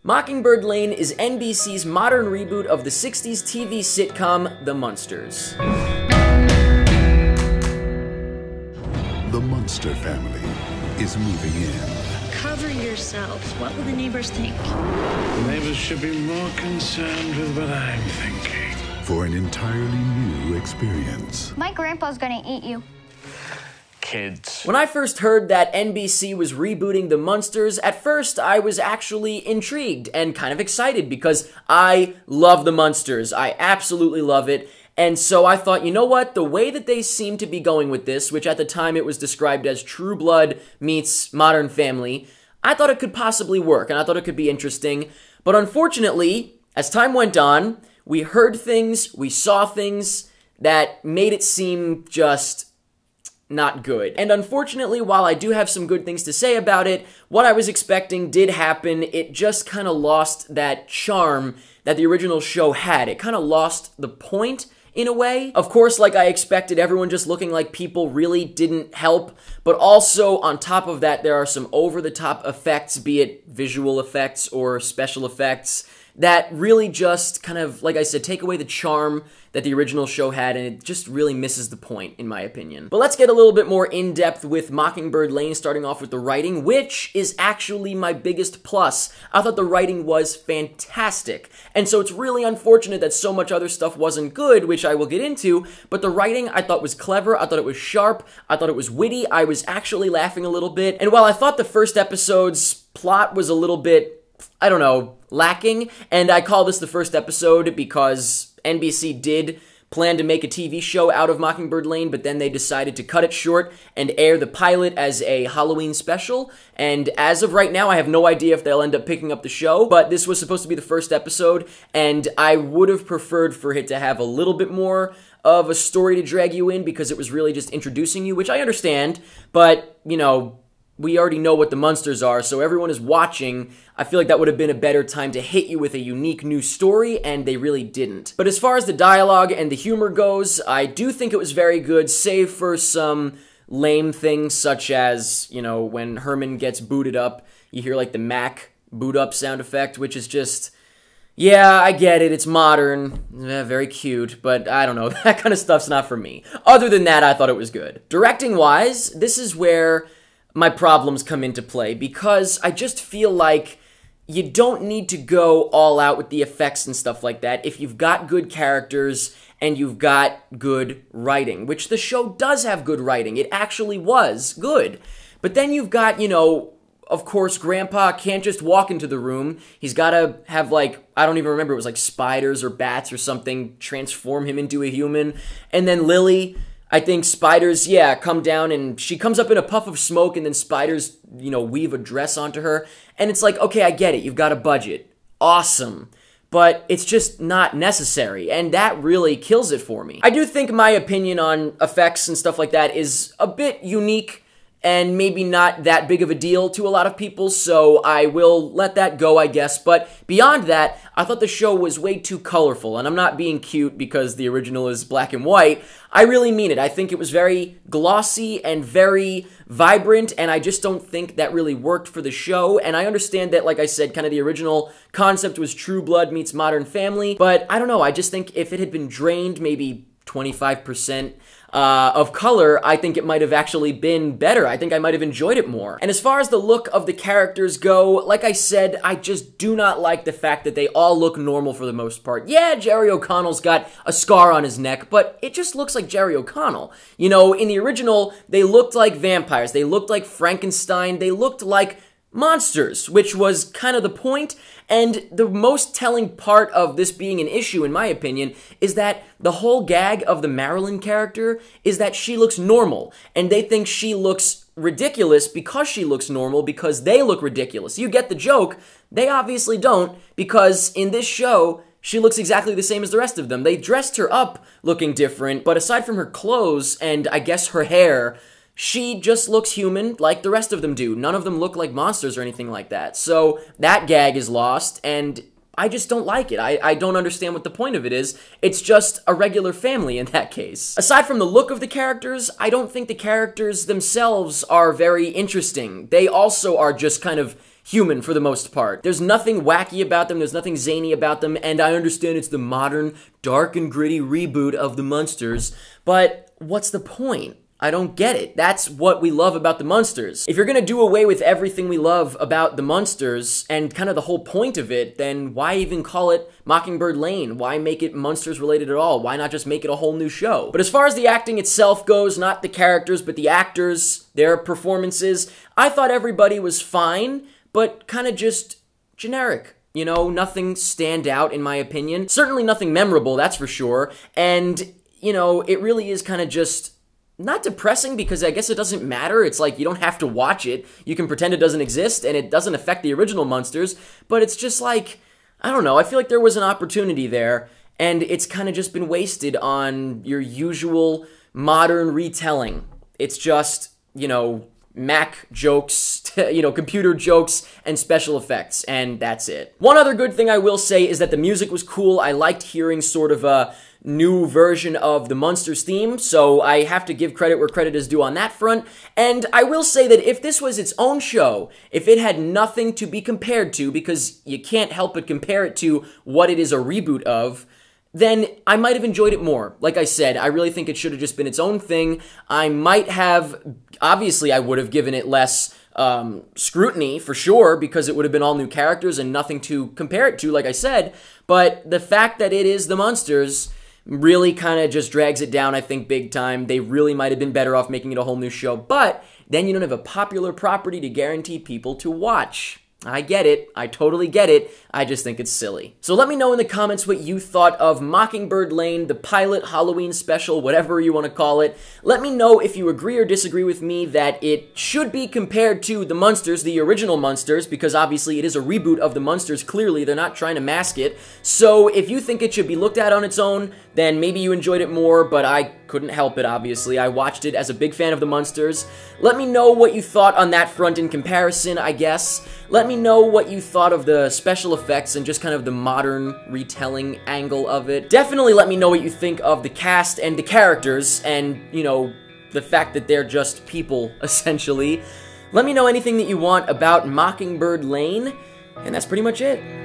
Mockingbird Lane is NBC's modern reboot of the 60s TV sitcom The Munsters. The Munster family is moving in. Cover yourselves. What will the neighbors think? The neighbors should be more concerned with what I'm thinking. For an entirely new experience. My grandpa's gonna eat you. Kids. When I first heard that NBC was rebooting The Munsters, at first I was actually intrigued and kind of excited because I love The Munsters. I absolutely love it. And so I thought, you know what, the way that they seem to be going with this, which at the time it was described as True Blood meets Modern Family, I thought it could possibly work, and I thought it could be interesting. But unfortunately, as time went on, we heard things, we saw things that made it seem just not good. And unfortunately, while I do have some good things to say about it, what I was expecting did happen. It just kind of lost that charm that the original show had. It kind of lost the point in a way. Of course, like I expected, everyone just looking like people really didn't help, but also on top of that, there are some over-the-top effects, be it visual effects or special effects, that really just kind of, like I said, take away the charm that the original show had, and it just really misses the point, in my opinion. But let's get a little bit more in-depth with Mockingbird Lane, starting off with the writing, which is actually my biggest plus. I thought the writing was fantastic, and so it's really unfortunate that so much other stuff wasn't good, which I will get into, but the writing I thought was clever, I thought it was sharp, I thought it was witty, I was actually laughing a little bit, and while I thought the first episode's plot was a little bit, I don't know, lacking, and I call this the first episode because NBC did plan to make a TV show out of Mockingbird Lane, but then they decided to cut it short and air the pilot as a Halloween special, and as of right now, I have no idea if they'll end up picking up the show, but this was supposed to be the first episode, and I would have preferred for it to have a little bit more of a story to drag you in, because it was really just introducing you, which I understand, but, you know, we already know what the Munsters are, so everyone is watching. I feel like that would have been a better time to hit you with a unique new story, and they really didn't. But as far as the dialogue and the humor goes, I do think it was very good, save for some lame things such as, you know, when Herman gets booted up, you hear like the Mac boot up sound effect, which is just, yeah, I get it, it's modern, very cute, but I don't know, that kind of stuff's not for me. Other than that, I thought it was good. Directing-wise, this is where my problems come into play, because I just feel like you don't need to go all out with the effects and stuff like that if you've got good characters and you've got good writing, which the show does have good writing. It actually was good. But then you've got, you know, of course, Grandpa can't just walk into the room. He's got to have, like, I don't even remember, it was like spiders or bats or something transform him into a human. And then Lily, I think spiders, yeah, come down and she comes up in a puff of smoke and then spiders, you know, weave a dress onto her. And it's like, okay, I get it. You've got a budget. Awesome. But it's just not necessary. And that really kills it for me. I do think my opinion on effects and stuff like that is a bit unique and maybe not that big of a deal to a lot of people, so I will let that go, I guess. But beyond that, I thought the show was way too colorful, and I'm not being cute because the original is black and white. I really mean it. I think it was very glossy and very vibrant, and I just don't think that really worked for the show. And I understand that, like I said, kind of the original concept was True Blood meets Modern Family, but I don't know, I just think if it had been drained maybe 25% of color, I think it might have actually been better. I think I might have enjoyed it more. And as far as the look of the characters go, like I said, I just do not like the fact that they all look normal for the most part. Yeah, Jerry O'Connell's got a scar on his neck, but it just looks like Jerry O'Connell. You know, in the original, they looked like vampires, they looked like Frankenstein, they looked like monsters, which was kind of the point. And the most telling part of this being an issue, in my opinion, is that the whole gag of the Marilyn character is that she looks normal, and they think she looks ridiculous because she looks normal, because they look ridiculous. You get the joke. They obviously don't, because in this show, she looks exactly the same as the rest of them. They dressed her up looking different, but aside from her clothes and I guess her hair, she just looks human like the rest of them do. None of them look like monsters or anything like that. So that gag is lost, and I just don't like it. I don't understand what the point of it is. It's just a regular family in that case. Aside from the look of the characters, I don't think the characters themselves are very interesting. They also are just kind of human for the most part. There's nothing wacky about them, there's nothing zany about them, and I understand it's the modern, dark and gritty reboot of the Munsters, but what's the point? I don't get it. That's what we love about the Munsters. If you're gonna do away with everything we love about the Munsters and kind of the whole point of it, then why even call it Mockingbird Lane? Why make it Munsters related at all? Why not just make it a whole new show? But as far as the acting itself goes, not the characters, but the actors, their performances, I thought everybody was fine, but kind of just generic. You know, nothing stand out in my opinion. Certainly nothing memorable, that's for sure. And, you know, it really is kind of just not depressing because I guess it doesn't matter. It's like you don't have to watch it. You can pretend it doesn't exist and it doesn't affect the original Munsters, but it's just like, I don't know, I feel like there was an opportunity there and it's kind of just been wasted on your usual modern retelling. It's just, you know, Mac jokes, you know, computer jokes, and special effects, and that's it. One other good thing I will say is that the music was cool. I liked hearing sort of a new version of the Munsters theme, so I have to give credit where credit is due on that front. And I will say that if this was its own show, if it had nothing to be compared to, because you can't help but compare it to what it is a reboot of, then I might have enjoyed it more. Like I said, I really think it should have just been its own thing. I might have, obviously I would have given it less scrutiny for sure, because it would have been all new characters and nothing to compare it to, like I said, but the fact that it is the Munsters really kind of just drags it down, I think, big time. They really might have been better off making it a whole new show, but then you don't have a popular property to guarantee people to watch. I get it. I totally get it. I just think it's silly. So let me know in the comments what you thought of Mockingbird Lane, the pilot Halloween special, whatever you want to call it. Let me know if you agree or disagree with me that it should be compared to the Munsters, the original Munsters, because obviously it is a reboot of the Munsters. Clearly, they're not trying to mask it. So if you think it should be looked at on its own, then maybe you enjoyed it more, but I couldn't help it, obviously. I watched it as a big fan of the Munsters. Let me know what you thought on that front in comparison, I guess. Let me know what you thought of the special effects and just kind of the modern retelling angle of it. Definitely let me know what you think of the cast and the characters and, you know, the fact that they're just people, essentially. Let me know anything that you want about Mockingbird Lane, and that's pretty much it.